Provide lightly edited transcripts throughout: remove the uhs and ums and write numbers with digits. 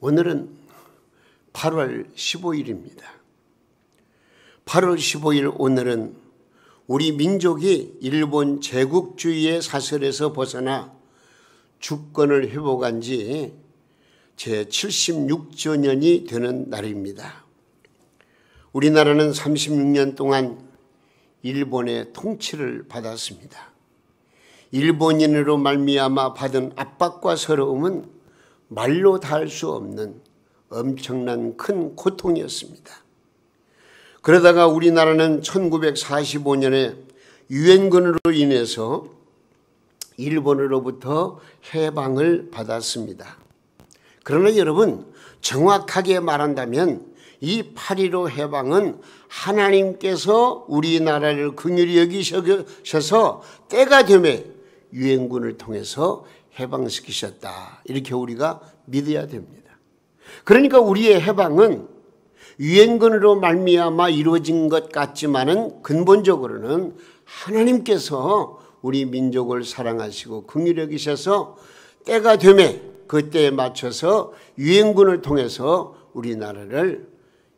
오늘은 8월 15일입니다. 8월 15일 오늘은 우리 민족이 일본 제국주의의 사슬에서 벗어나 주권을 회복한 지 제76주년이 되는 날입니다. 우리나라는 36년 동안 일본의 통치를 받았습니다. 일본인으로 말미암아 받은 압박과 서러움은 말로 닿을 수 없는 엄청난 큰 고통이었습니다. 그러다가 우리나라는 1945년에 유엔군으로 인해서 일본으로부터 해방을 받았습니다. 그러나 여러분, 정확하게 말한다면 이 8.15 해방은 하나님께서 우리나라를 긍휼히 여기셔서 때가 되매 유엔군을 통해서 해방시키셨다, 이렇게 우리가 믿어야 됩니다. 그러니까 우리의 해방은 유엔군으로 말미암아 이루어진 것 같지만은 근본적으로는 하나님께서 우리 민족을 사랑하시고 긍휼히 여기셔서 때가 되매 그때에 맞춰서 유엔군을 통해서 우리나라를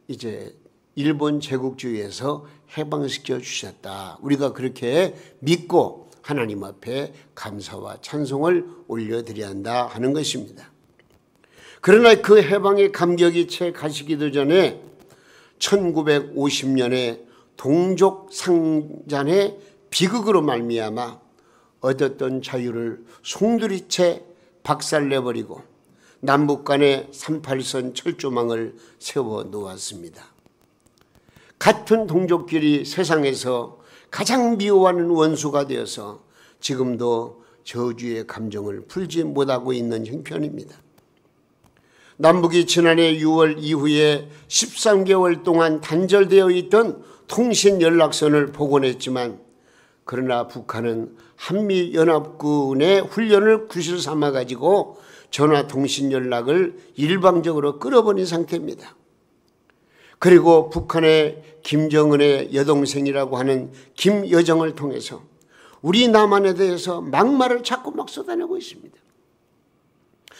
이제 일본 제국주의에서 해방시켜 주셨다, 우리가 그렇게 믿고 하나님 앞에 감사와 찬송을 올려드려야 한다 하는 것입니다. 그러나 그 해방의 감격이 채 가시기도 전에 1950년에 동족 상잔의 비극으로 말미암아 얻었던 자유를 송두리째 박살내버리고 남북 간에 38선 철조망을 세워 놓았습니다. 같은 동족끼리 세상에서 가장 미워하는 원수가 되어서 지금도 저주의 감정을 풀지 못하고 있는 형편입니다. 남북이 지난해 6월 이후에 13개월 동안 단절되어 있던 통신 연락선을 복원했지만, 그러나 북한은 한미연합군의 훈련을 구실 삼아가지고 전화통신 연락을 일방적으로 끊어버린 상태입니다. 그리고 북한의 김정은의 여동생이라고 하는 김여정을 통해서 우리 남한에 대해서 막말을 자꾸 막 쏟아내고 있습니다.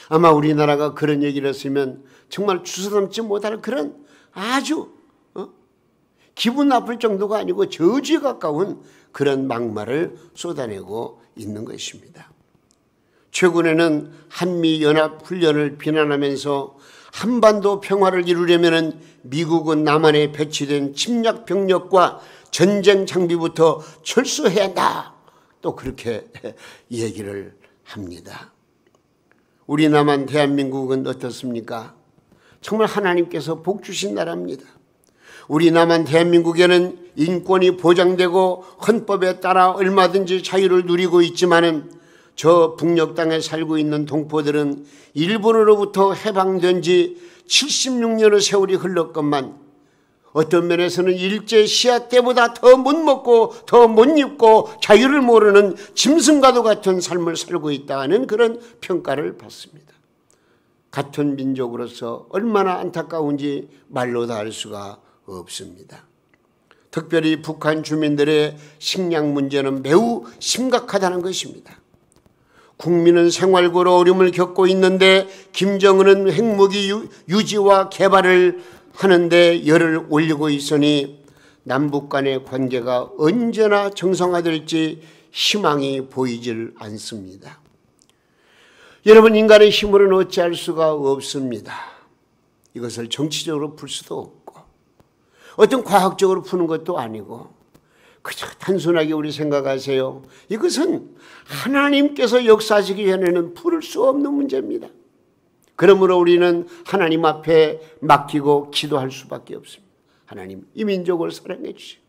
아마 우리나라가 그런 얘기를 했으면 정말 주워담지 못할 그런 아주 기분 나쁠 정도가 아니고 저주에 가까운 그런 막말을 쏟아내고 있는 것입니다. 최근에는 한미연합훈련을 비난하면서 한반도 평화를 이루려면 미국은 남한에 배치된 침략 병력과 전쟁 장비부터 철수해야 한다, 또 그렇게 얘기를 합니다. 우리 남한 대한민국은 어떻습니까? 정말 하나님께서 복 주신 나라입니다. 우리 남한 대한민국에는 인권이 보장되고 헌법에 따라 얼마든지 자유를 누리고 있지만은 저 북녘 땅에 살고 있는 동포들은 일본으로부터 해방된 지 76년의 세월이 흘렀건만 어떤 면에서는 일제 시야 때보다 더 못 먹고 더 못 입고 자유를 모르는 짐승과도 같은 삶을 살고 있다는 그런 평가를 받습니다. 같은 민족으로서 얼마나 안타까운지 말로 다 할 수가 없습니다. 특별히 북한 주민들의 식량 문제는 매우 심각하다는 것입니다. 국민은 생활고로 어려움을 겪고 있는데 김정은은 핵무기 유지와 개발을 하는데 열을 올리고 있으니 남북 간의 관계가 언제나 정상화될지 희망이 보이질 않습니다. 여러분, 인간의 힘으로는 어찌할 수가 없습니다. 이것을 정치적으로 풀 수도 없고 어떤 과학적으로 푸는 것도 아니고 그저 단순하게 우리 생각하세요. 이것은 하나님께서 역사하시기 전에는 풀을 수 없는 문제입니다. 그러므로 우리는 하나님 앞에 맡기고 기도할 수밖에 없습니다. 하나님, 이 민족을 사랑해 주시고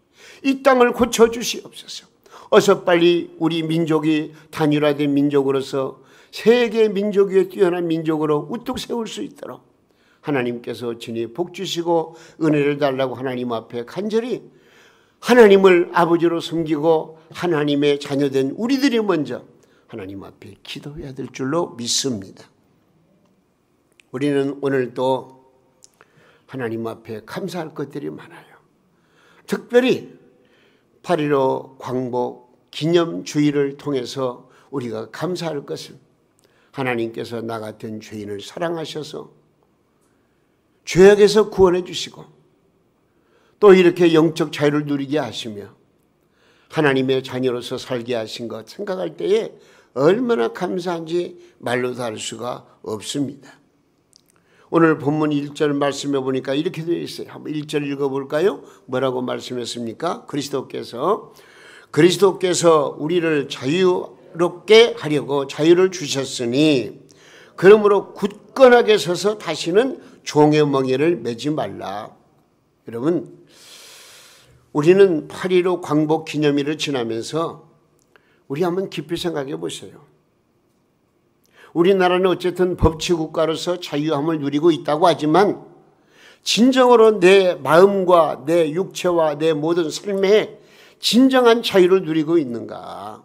이 땅을 고쳐주시옵소서. 어서 빨리 우리 민족이 단일화된 민족으로서 세계 민족 위에 뛰어난 민족으로 우뚝 세울 수 있도록 하나님께서 친히 복 주시고 은혜를 달라고 하나님 앞에 간절히 하나님을 아버지로 섬기고 하나님의 자녀된 우리들이 먼저 하나님 앞에 기도해야 될 줄로 믿습니다. 우리는 오늘 또 하나님 앞에 감사할 것들이 많아요. 특별히 8.15 광복 기념주의를 통해서 우리가 감사할 것은 하나님께서 나 같은 죄인을 사랑하셔서 죄악에서 구원해 주시고 또 이렇게 영적 자유를 누리게 하시며 하나님의 자녀로서 살게 하신 것 생각할 때에 얼마나 감사한지 말로도 할 수가 없습니다. 오늘 본문 1절 말씀해 보니까 이렇게 되어 있어요. 한번 1절 읽어볼까요? 뭐라고 말씀했습니까? 그리스도께서 우리를 자유롭게 하려고 자유를 주셨으니 그러므로 굳건하게 서서 다시는 종의 멍에를 매지 말라. 여러분, 우리는 8.15 광복 기념일을 지나면서 우리 한번 깊이 생각해 보세요. 우리나라는 어쨌든 법치국가로서 자유함을 누리고 있다고 하지만 진정으로 내 마음과 내 육체와 내 모든 삶에 진정한 자유를 누리고 있는가?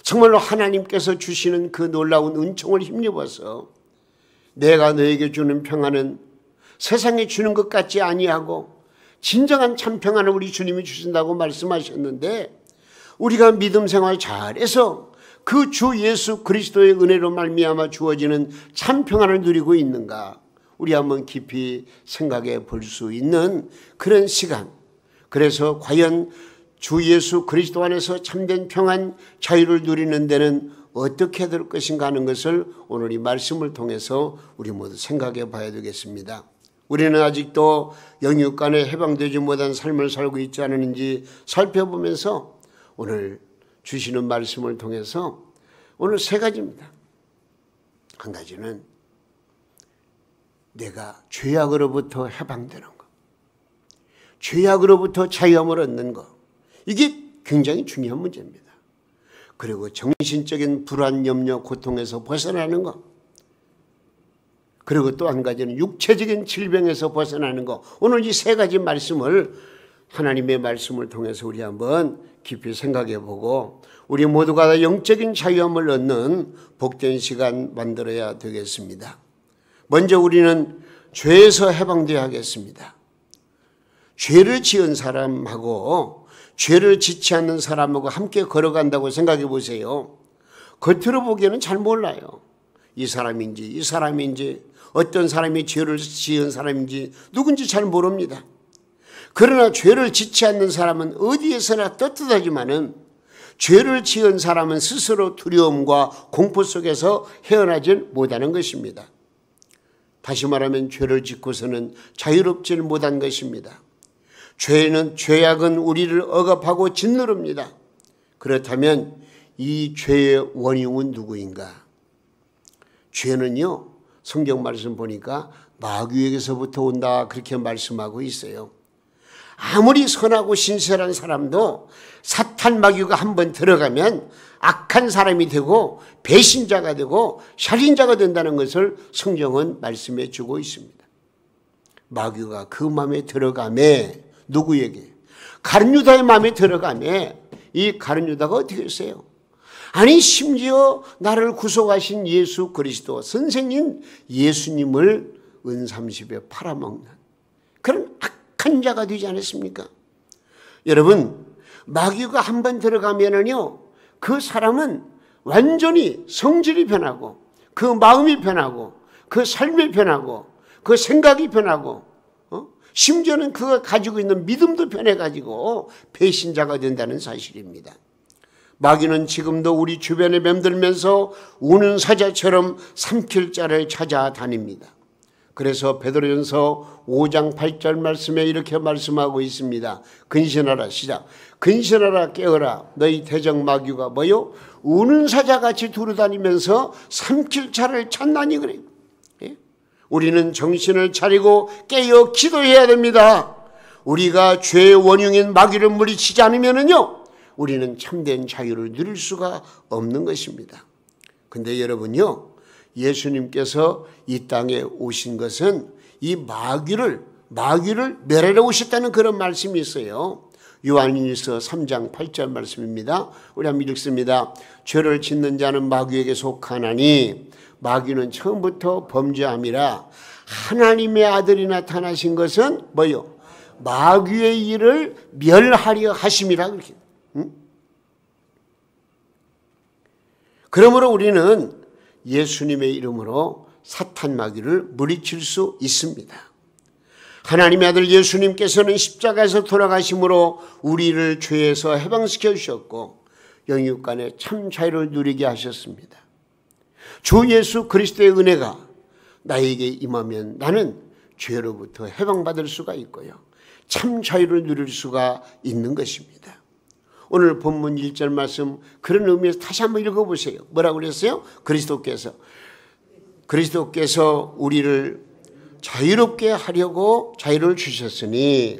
정말로 하나님께서 주시는 그 놀라운 은총을 힘입어서 내가 너에게 주는 평안은 세상에 주는 것 같지 아니하고 진정한 참 평안을 우리 주님이 주신다고 말씀하셨는데 우리가 믿음 생활 잘해서 그 주 예수 그리스도의 은혜로 말미암아 주어지는 참 평안을 누리고 있는가? 우리 한번 깊이 생각해 볼 수 있는 그런 시간. 그래서 과연 주 예수 그리스도 안에서 참된 평안, 자유를 누리는 데는 어떻게 될 것인가 하는 것을 오늘 이 말씀을 통해서 우리 모두 생각해 봐야 되겠습니다. 우리는 아직도 영육간에 해방되지 못한 삶을 살고 있지 않은지 살펴보면서 오늘 주시는 말씀을 통해서 오늘 세 가지입니다. 한 가지는 내가 죄악으로부터 해방되는 것, 죄악으로부터 자유함을 얻는 것, 이게 굉장히 중요한 문제입니다. 그리고 정신적인 불안, 염려, 고통에서 벗어나는 것, 그리고 또 한 가지는 육체적인 질병에서 벗어나는 것. 오늘 이 세 가지 말씀을 하나님의 말씀을 통해서 우리 한번 깊이 생각해 보고 우리 모두가 다 영적인 자유함을 얻는 복된 시간 만들어야 되겠습니다. 먼저 우리는 죄에서 해방되어야 하겠습니다. 죄를 지은 사람하고 죄를 짓지 않는 사람하고 함께 걸어간다고 생각해 보세요. 겉으로 보기에는 잘 몰라요. 이 사람인지 어떤 사람이 죄를 지은 사람인지 누군지 잘 모릅니다. 그러나 죄를 짓지 않는 사람은 어디에서나 떳떳하지만은 죄를 지은 사람은 스스로 두려움과 공포 속에서 헤어나질 못하는 것입니다. 다시 말하면 죄를 짓고서는 자유롭지 못한 것입니다. 죄악은 우리를 억압하고 짓누릅니다. 그렇다면 이 죄의 원흉은 누구인가? 죄는요, 성경 말씀 보니까 마귀에게서부터 온다 그렇게 말씀하고 있어요. 아무리 선하고 신실한 사람도 사탄 마귀가 한번 들어가면 악한 사람이 되고 배신자가 되고 살인자가 된다는 것을 성경은 말씀해 주고 있습니다. 마귀가 그 마음에 들어가매 누구에게? 가룟 유다의 마음에 들어가매 이 가룟 유다가 어떻게 했어요? 아니 심지어 나를 구속하신 예수 그리스도 선생님 예수님을 은삼십에 팔아먹는 그런 악한 자가 되지 않았습니까? 여러분, 마귀가 한번 들어가면은요, 그 사람은 완전히 성질이 변하고 그 마음이 변하고 그 삶이 변하고 그 생각이 변하고 심지어는 그가 가지고 있는 믿음도 변해가지고 배신자가 된다는 사실입니다. 마귀는 지금도 우리 주변에 맴돌면서 우는 사자처럼 삼킬 자를 찾아다닙니다. 그래서 베드로전서 5장 8절 말씀에 이렇게 말씀하고 있습니다. 근신하라, 시작. 근신하라, 깨어라. 너희 대적 마귀가 뭐요? 우는 사자같이 두루다니면서 삼킬 자를 찾나니 그래요. 예? 우리는 정신을 차리고 깨어 기도해야 됩니다. 우리가 죄의 원흉인 마귀를 물리치지 않으면요, 우리는 참된 자유를 누릴 수가 없는 것입니다. 근데 여러분요, 예수님께서 이 땅에 오신 것은 이 마귀를 멸하러 오셨다는 그런 말씀이 있어요. 요한일서 3장 8절 말씀입니다. 우리 한번 읽습니다. 죄를 짓는 자는 마귀에게 속하나니 마귀는 처음부터 범죄함이라. 하나님의 아들이 나타나신 것은 뭐요? 마귀의 일을 멸하려 하심이라. 그렇게. 그러므로 우리는 예수님의 이름으로 사탄 마귀를 물리칠 수 있습니다. 하나님의 아들 예수님께서는 십자가에서 돌아가심으로 우리를 죄에서 해방시켜 주셨고 영육간에 참 자유를 누리게 하셨습니다. 주 예수 그리스도의 은혜가 나에게 임하면 나는 죄로부터 해방받을 수가 있고요, 참 자유를 누릴 수가 있는 것입니다. 오늘 본문 1절 말씀 그런 의미에서 다시 한번 읽어보세요. 뭐라고 그랬어요? 그리스도께서 우리를 자유롭게 하려고 자유를 주셨으니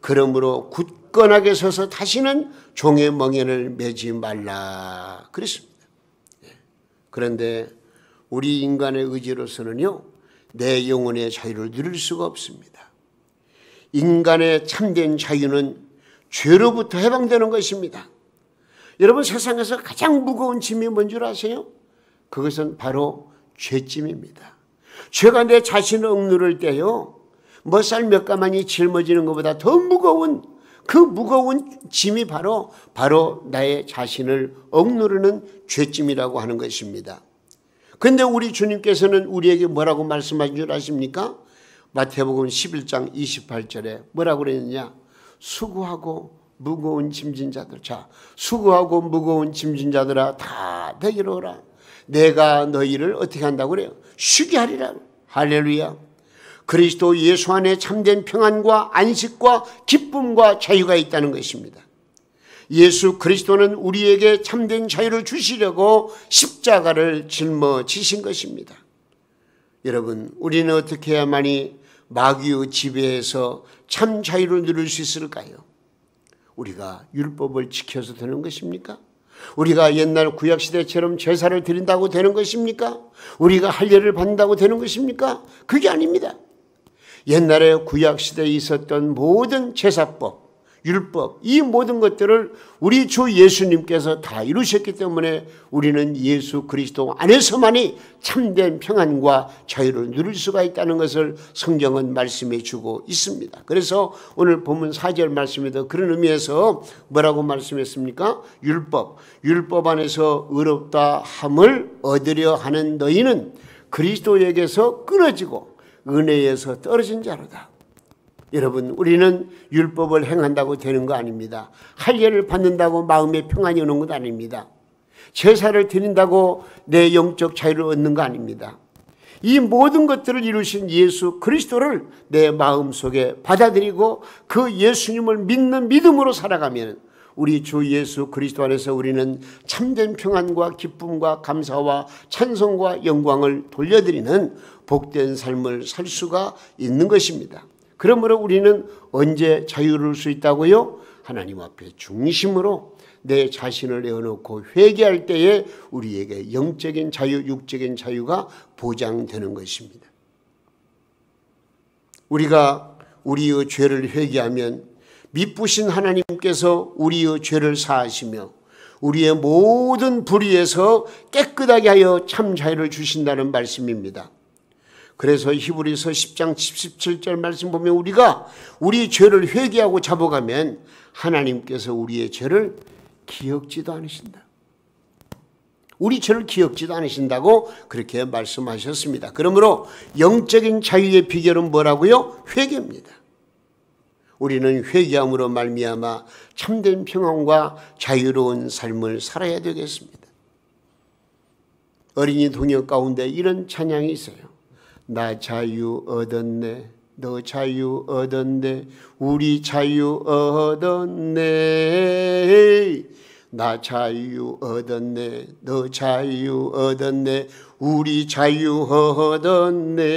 그러므로 굳건하게 서서 다시는 종의 멍에를 매지 말라 그랬습니다. 그런데 우리 인간의 의지로서는요, 내 영혼의 자유를 누릴 수가 없습니다. 인간의 참된 자유는 죄로부터 해방되는 것입니다. 여러분, 세상에서 가장 무거운 짐이 뭔 줄 아세요? 그것은 바로 죄짐입니다. 죄가 내 자신을 억누를 때요, 몇 몇 가마니 짊어지는 것보다 더 무거운 그 무거운 짐이 바로 나의 자신을 억누르는 죄짐이라고 하는 것입니다. 그런데 우리 주님께서는 우리에게 뭐라고 말씀하신 줄 아십니까? 마태복음 11장 28절에 뭐라고 그랬느냐? 수고하고 무거운 짐진 자들, 자, 수고하고 무거운 짐진 자들아 다 내게로 오라. 내가 너희를 어떻게 한다고 그래요? 쉬게 하리라. 할렐루야. 그리스도 예수 안에 참된 평안과 안식과 기쁨과 자유가 있다는 것입니다. 예수 그리스도는 우리에게 참된 자유를 주시려고 십자가를 짊어지신 것입니다. 여러분, 우리는 어떻게 해야만이 마귀의 지배에서 참 자유를 누릴 수 있을까요? 우리가 율법을 지켜서 되는 것입니까? 우리가 옛날 구약시대처럼 제사를 드린다고 되는 것입니까? 우리가 할례를 받는다고 되는 것입니까? 그게 아닙니다. 옛날에 구약시대에 있었던 모든 제사법, 율법, 이 모든 것들을 우리 주 예수님께서 다 이루셨기 때문에 우리는 예수 그리스도 안에서만이 참된 평안과 자유를 누릴 수가 있다는 것을 성경은 말씀해 주고 있습니다. 그래서 오늘 본문 4절 말씀에도 그런 의미에서 뭐라고 말씀했습니까? 율법 안에서 의롭다 함을 얻으려 하는 너희는 그리스도에게서 끊어지고 은혜에서 떨어진 자로다. 여러분, 우리는 율법을 행한다고 되는 거 아닙니다. 할례를 받는다고 마음의 평안이 오는 것 아닙니다. 제사를 드린다고 내 영적 자유를 얻는 거 아닙니다. 이 모든 것들을 이루신 예수 그리스도를 내 마음속에 받아들이고 그 예수님을 믿는 믿음으로 살아가면 우리 주 예수 그리스도 안에서 우리는 참된 평안과 기쁨과 감사와 찬송과 영광을 돌려드리는 복된 삶을 살 수가 있는 것입니다. 그러므로 우리는 언제 자유로울 수 있다고요? 하나님 앞에 중심으로 내 자신을 내어놓고 회개할 때에 우리에게 영적인 자유, 육적인 자유가 보장되는 것입니다. 우리가 우리의 죄를 회개하면 미쁘신 하나님께서 우리의 죄를 사하시며 우리의 모든 불의에서 깨끗하게 하여 참 자유를 주신다는 말씀입니다. 그래서 히브리서 10장 17절 말씀 보면 우리가 우리 죄를 회개하고 잡아가면 하나님께서 우리의 죄를 기억지도 않으신다. 우리 죄를 기억지도 않으신다고 그렇게 말씀하셨습니다. 그러므로 영적인 자유의 비결은 뭐라고요? 회개입니다. 우리는 회개함으로 말미암아 참된 평안과 자유로운 삶을 살아야 되겠습니다. 어린이 동요 가운데 이런 찬양이 있어요. 나 자유 얻었네, 너 자유 얻었네, 우리 자유 얻었네. 나 자유 얻었네, 너 자유 얻었네, 우리 자유 얻었네.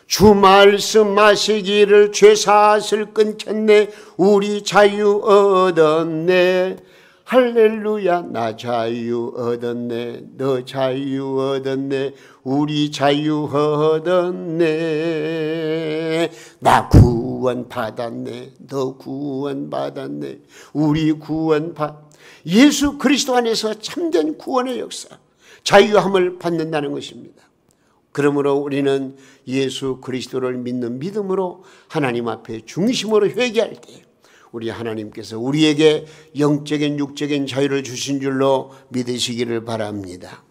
주 말씀하시기를 죄사슬 끊겼네, 우리 자유 얻었네. 할렐루야. 나 자유 얻었네, 너 자유 얻었네, 우리 자유 얻었네. 나 구원 받았네, 너 구원 받았네, 우리 구원 예수 그리스도 안에서 참된 구원의 역사, 자유함을 받는다는 것입니다. 그러므로 우리는 예수 그리스도를 믿는 믿음으로 하나님 앞에 중심으로 회개할 때 우리 하나님께서 우리에게 영적인 육적인 자유를 주신 줄로 믿으시기를 바랍니다.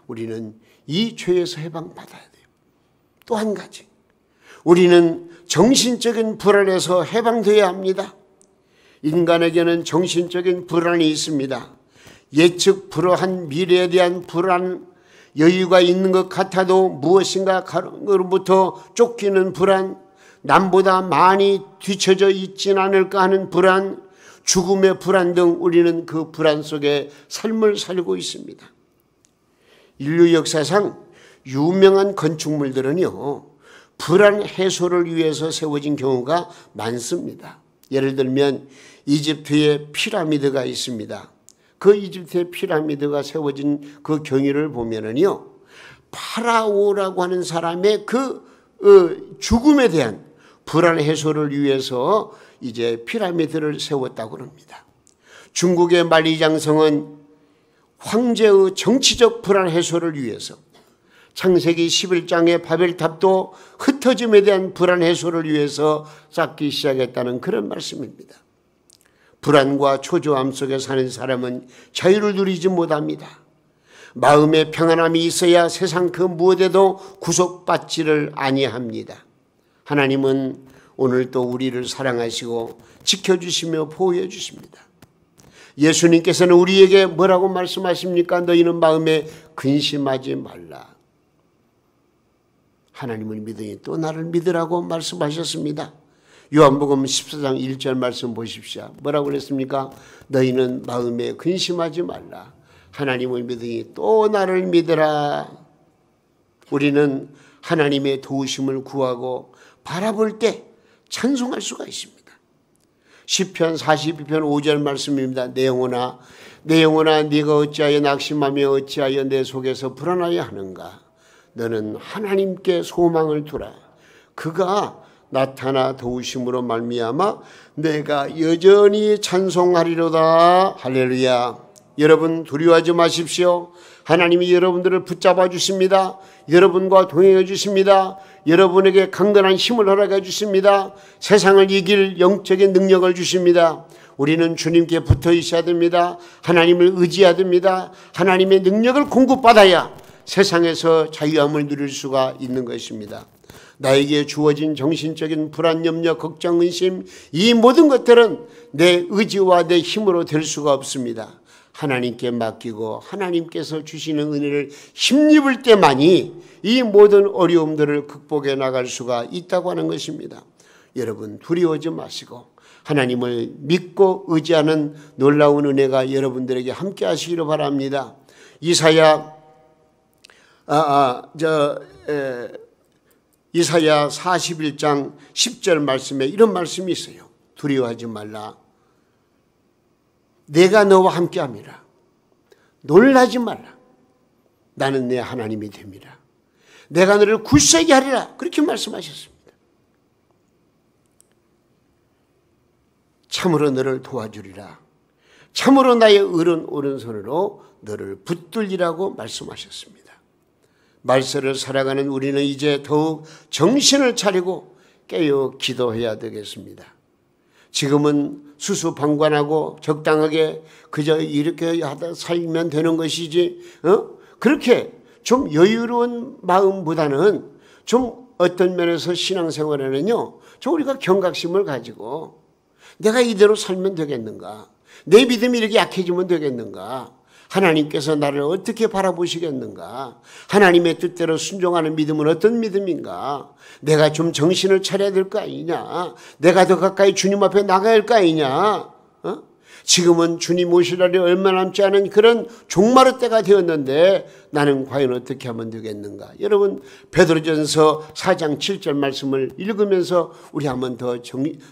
우리는 이 죄에서 해방받아야 돼요. 또 한 가지, 우리는 정신적인 불안에서 해방되어야 합니다. 인간에게는 정신적인 불안이 있습니다. 예측 불허한 미래에 대한 불안, 여유가 있는 것 같아도 무엇인가 가로부터 쫓기는 불안, 남보다 많이 뒤처져 있진 않을까 하는 불안, 죽음의 불안 등 우리는 그 불안 속에 삶을 살고 있습니다. 인류 역사상 유명한 건축물들은요, 불안 해소를 위해서 세워진 경우가 많습니다. 예를 들면 이집트의 피라미드가 있습니다. 그 이집트의 피라미드가 세워진 그 경위를 보면은요, 파라오라고 하는 사람의 그 죽음에 대한 불안 해소를 위해서 이제 피라미드를 세웠다고 합니다. 중국의 만리장성은 황제의 정치적 불안 해소를 위해서, 창세기 11장의 바벨탑도 흩어짐에 대한 불안 해소를 위해서 쌓기 시작했다는 그런 말씀입니다. 불안과 초조함 속에 사는 사람은 자유를 누리지 못합니다. 마음의 평안함이 있어야 세상 그 무엇에도 구속받지를 아니합니다. 하나님은 오늘도 우리를 사랑하시고 지켜주시며 보호해 주십니다. 예수님께서는 우리에게 뭐라고 말씀하십니까? 너희는 마음에 근심하지 말라. 하나님을 믿으니 또 나를 믿으라고 말씀하셨습니다. 요한복음 14장 1절 말씀 보십시오. 뭐라고 그랬습니까? 너희는 마음에 근심하지 말라. 하나님을 믿으니 또 나를 믿으라. 우리는 하나님의 도우심을 구하고 바라볼 때 찬송할 수가 있습니다. 시편 42편 5절 말씀입니다. 내 영혼아 네가 어찌하여 낙심하며 어찌하여 내 속에서 불안하여 하는가. 너는 하나님께 소망을 두라. 그가 나타나 도우심으로 말미암아 내가 여전히 찬송하리로다. 할렐루야. 여러분 두려워하지 마십시오. 하나님이 여러분들을 붙잡아 주십니다. 여러분과 동행해 주십니다. 여러분에게 강건한 힘을 허락해 주십니다. 세상을 이길 영적인 능력을 주십니다. 우리는 주님께 붙어 있어야 됩니다. 하나님을 의지해야 됩니다. 하나님의 능력을 공급받아야 세상에서 자유함을 누릴 수가 있는 것입니다. 나에게 주어진 정신적인 불안, 염려, 걱정, 의심, 이 모든 것들은 내 의지와 내 힘으로 될 수가 없습니다. 하나님께 맡기고 하나님께서 주시는 은혜를 힘입을 때만이 이 모든 어려움들을 극복해 나갈 수가 있다고 하는 것입니다. 여러분 두려워하지 마시고 하나님을 믿고 의지하는 놀라운 은혜가 여러분들에게 함께 하시기를 바랍니다. 이사야 41장 10절 말씀에 이런 말씀이 있어요. 두려워하지 말라. 내가 너와 함께함이라. 놀라지 말라. 나는 내 하나님이 됨이라. 내가 너를 굳세게 하리라. 그렇게 말씀하셨습니다. 참으로 너를 도와주리라. 참으로 나의 의로운 오른손으로 너를 붙들리라고 말씀하셨습니다. 말세를 살아가는 우리는 이제 더욱 정신을 차리고 깨어 기도해야 되겠습니다. 지금은 수수방관하고 적당하게 그저 이렇게 하다 살면 되는 것이지, 그렇게 좀 여유로운 마음보다는 좀 어떤 면에서 신앙생활에는요, 좀 우리가 경각심을 가지고 내가 이대로 살면 되겠는가? 내 믿음이 이렇게 약해지면 되겠는가? 하나님께서 나를 어떻게 바라보시겠는가? 하나님의 뜻대로 순종하는 믿음은 어떤 믿음인가? 내가 좀 정신을 차려야 될 거 아니냐? 내가 더 가까이 주님 앞에 나가야 할 거 아니냐? 지금은 주님 오실 날이 얼마 남지 않은 그런 종말의 때가 되었는데 나는 과연 어떻게 하면 되겠는가? 여러분 베드로전서 4장 7절 말씀을 읽으면서 우리 한번 더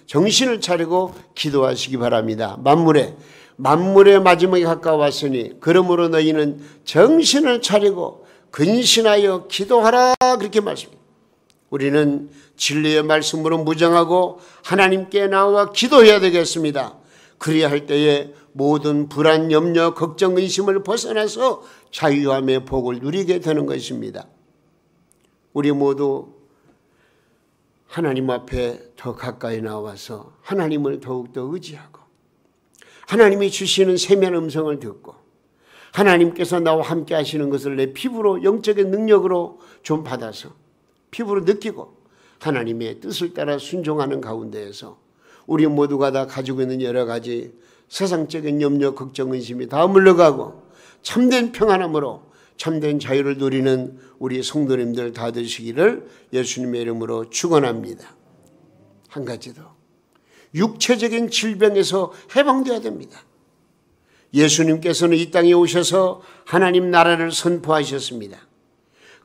정신을 차리고 기도하시기 바랍니다. 만물의 마지막에 가까웠으니 그러므로 너희는 정신을 차리고 근신하여 기도하라. 그렇게 말씀합니다. 우리는 진리의 말씀으로 무장하고 하나님께 나와 기도해야 되겠습니다. 그래야 할 때에 모든 불안, 염려, 걱정, 의심을 벗어나서 자유함의 복을 누리게 되는 것입니다. 우리 모두 하나님 앞에 더 가까이 나와서 하나님을 더욱더 의지하고 하나님이 주시는 세미한 음성을 듣고 하나님께서 나와 함께 하시는 것을 내 피부로 영적인 능력으로 좀 받아서 피부로 느끼고 하나님의 뜻을 따라 순종하는 가운데에서 우리 모두가 다 가지고 있는 여러 가지 세상적인 염려, 걱정, 의심이 다 물러가고 참된 평안함으로 참된 자유를 누리는 우리 성도님들 다 되시기를 예수님의 이름으로 축원합니다. 한 가지 더, 육체적인 질병에서 해방되어야 됩니다. 예수님께서는 이 땅에 오셔서 하나님 나라를 선포하셨습니다.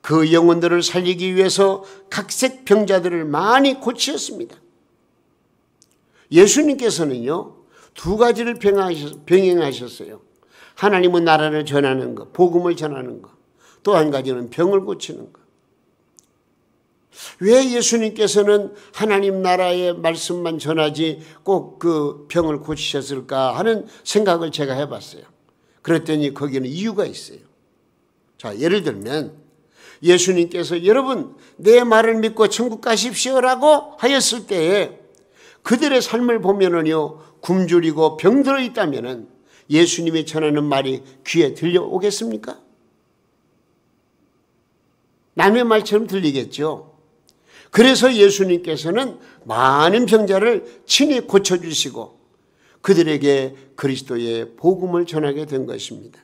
그 영혼들을 살리기 위해서 각색 병자들을 많이 고치셨습니다. 예수님께서는요, 두 가지를 병행하셨어요. 하나님은 나라를 전하는 것, 복음을 전하는 것. 또 한 가지는 병을 고치는 것. 왜 예수님께서는 하나님 나라의 말씀만 전하지 꼭 그 병을 고치셨을까 하는 생각을 제가 해봤어요. 그랬더니 거기는 이유가 있어요. 자, 예를 들면 예수님께서 여러분 내 말을 믿고 천국 가십시오라고 하였을 때에 그들의 삶을 보면은요, 굶주리고 병들어 있다면은 예수님이 전하는 말이 귀에 들려오겠습니까? 남의 말처럼 들리겠죠. 그래서 예수님께서는 많은 병자를 친히 고쳐주시고 그들에게 그리스도의 복음을 전하게 된 것입니다.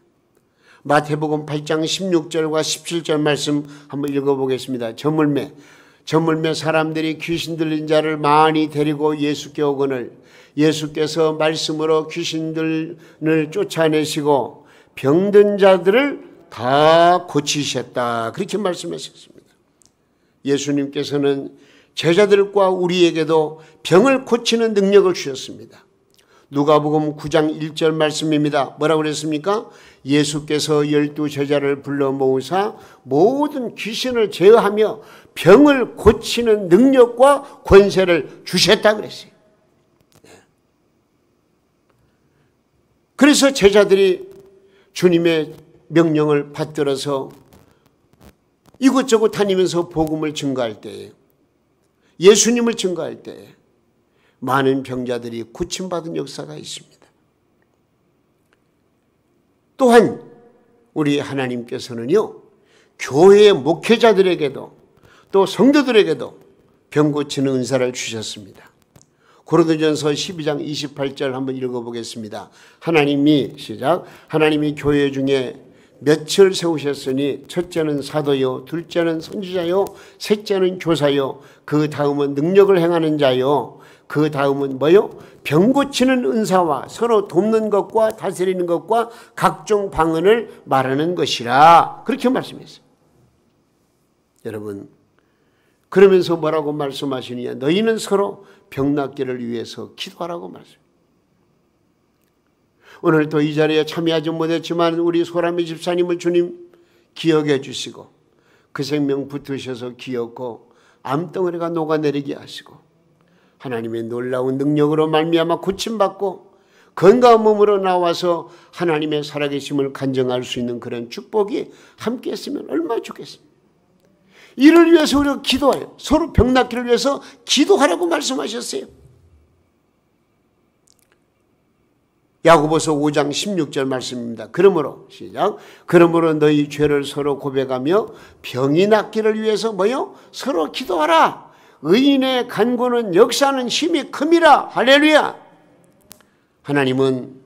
마태복음 8장 16절과 17절 말씀 한번 읽어보겠습니다. 저물매 사람들이 귀신 들린 자를 많이 데리고 예수께 오거늘 예수께서 말씀으로 귀신들을 쫓아내시고 병든 자들을 다 고치셨다. 그렇게 말씀하셨습니다. 예수님께서는 제자들과 우리에게도 병을 고치는 능력을 주셨습니다. 누가복음 9장 1절 말씀입니다. 뭐라고 그랬습니까? 예수께서 12 제자를 불러 모으사 모든 귀신을 제어하며 병을 고치는 능력과 권세를 주셨다 그랬어요. 그래서 제자들이 주님의 명령을 받들어서 이곳저곳 다니면서 복음을 증거할 때에, 예수님을 증거할 때에 많은 병자들이 고침받은 역사가 있습니다. 또한 우리 하나님께서는요, 교회의 목회자들에게도 또 성도들에게도 병 고치는 은사를 주셨습니다. 고린도전서 12장 28절 한번 읽어보겠습니다. 하나님이 교회 중에 몇을 세우셨으니 첫째는 사도요, 둘째는 선지자요, 셋째는 교사요, 그 다음은 능력을 행하는 자요, 그 다음은 뭐요? 병 고치는 은사와 서로 돕는 것과 다스리는 것과 각종 방언을 말하는 것이라. 그렇게 말씀했어요. 여러분, 그러면서 뭐라고 말씀하시느냐? 너희는 서로 병 낫기를 위해서 기도하라고 말씀해요. 오늘 또 이 자리에 참여하지 못했지만 우리 소라미 집사님을 주님 기억해 주시고 그 생명 붙으셔서 기었고 암덩어리가 녹아내리게 하시고 하나님의 놀라운 능력으로 말미암아 고침받고 건강한 몸으로 나와서 하나님의 살아계심을 간증할 수 있는 그런 축복이 함께 했으면 얼마나 좋겠습니까? 이를 위해서 우리가 기도해요. 서로 병 낫기를 위해서 기도하라고 말씀하셨어요. 야고보서 5장 16절 말씀입니다. 그러므로 너희 죄를 서로 고백하며 병이 낫기를 위해서 뭐요? 서로 기도하라. 의인의 간구는 역사하는 힘이 큼이라. 할렐루야. 하나님은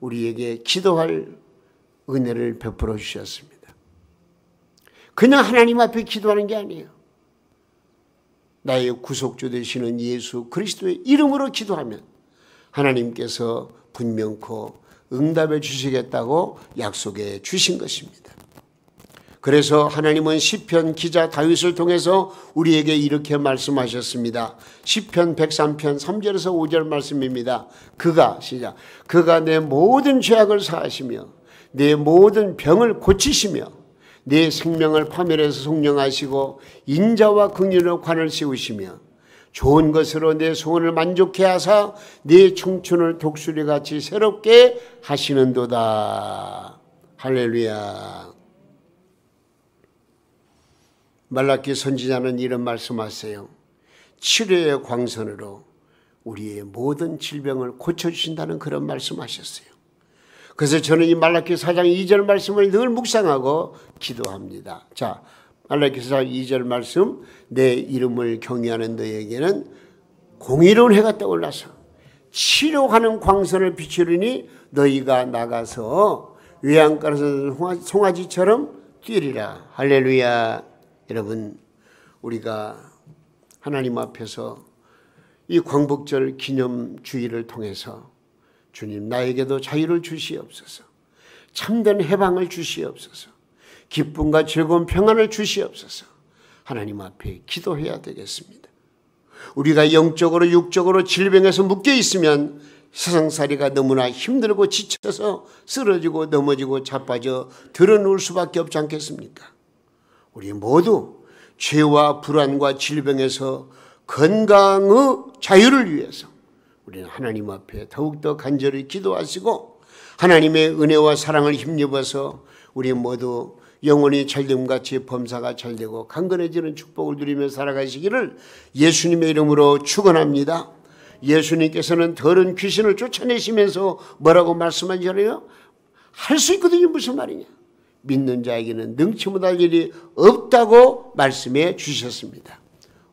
우리에게 기도할 은혜를 베풀어 주셨습니다. 그냥 하나님 앞에 기도하는 게 아니에요. 나의 구속주 되시는 예수 그리스도의 이름으로 기도하면 하나님께서 분명코 응답해 주시겠다고 약속해 주신 것입니다. 그래서 하나님은 시편 기자 다윗을 통해서 우리에게 이렇게 말씀하셨습니다. 시편 103편 3절에서 5절 말씀입니다. 그가 내 모든 죄악을 사하시며 내 모든 병을 고치시며 내 생명을 파멸해서 속량하시고 인자와 긍휼로 관을 세우시며 좋은 것으로 내 소원을 만족해 하사 내 청춘을 독수리같이 새롭게 하시는도다. 할렐루야. 말라기 선지자는 이런 말씀하세요. 치료의 광선으로 우리의 모든 질병을 고쳐주신다는 그런 말씀하셨어요. 그래서 저는 이 말라기 4장 2절 말씀을 늘 묵상하고 기도합니다. 자, 말라기 4장 2절 말씀, 내 이름을 경외하는 너에게는 공의로운 해가 떠올라서 치료하는 광선을 비추리니 너희가 나가서 외양간에서 송아지처럼 뛰리라. 할렐루야. 여러분, 우리가 하나님 앞에서 이 광복절 기념주의를 통해서 주님, 나에게도 자유를 주시옵소서, 참된 해방을 주시옵소서, 기쁨과 즐거운 평안을 주시옵소서, 하나님 앞에 기도해야 되겠습니다. 우리가 영적으로 육적으로 질병에서 묶여 있으면 세상살이가 너무나 힘들고 지쳐서 쓰러지고 넘어지고 자빠져 드러누울 수밖에 없지 않겠습니까? 우리 모두 죄와 불안과 질병에서 건강의 자유를 위해서 우리는 하나님 앞에 더욱더 간절히 기도하시고 하나님의 은혜와 사랑을 힘입어서 우리 모두 영혼이 잘됨같이 범사가 잘되고 강건해지는 축복을 누리며 살아가시기를 예수님의 이름으로 축원합니다. 예수님께서는 더러운 귀신을 쫓아내시면서 뭐라고 말씀하셨나요? 할 수 있거든요. 무슨 말이냐? 믿는 자에게는 능치 못할 일이 없다고 말씀해 주셨습니다.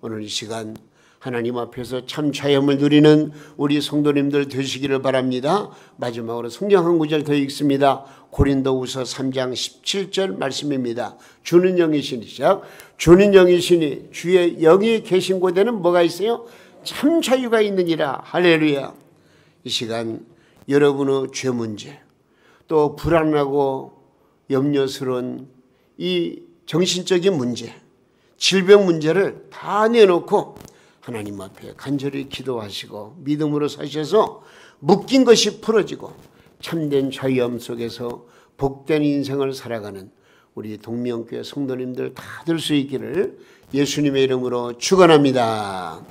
오늘 이 시간 하나님 앞에서 참 자유함을 누리는 우리 성도님들 되시기를 바랍니다. 마지막으로 성경 한 구절 더 읽습니다. 고린도후서 3장 17절 말씀입니다. 주는 영이시니, 시작. 주는 영이시니 주의 영이 계신 곳에는 뭐가 있어요? 참 자유가 있느니라. 할렐루야. 이 시간 여러분의 죄 문제, 또 불안하고 염려스러운 이 정신적인 문제, 질병 문제를 다 내놓고 하나님 앞에 간절히 기도하시고 믿음으로 사셔서 묶인 것이 풀어지고 참된 자유함 속에서 복된 인생을 살아가는 우리 동명교회 성도님들 다 될 수 있기를 예수님의 이름으로 축원합니다.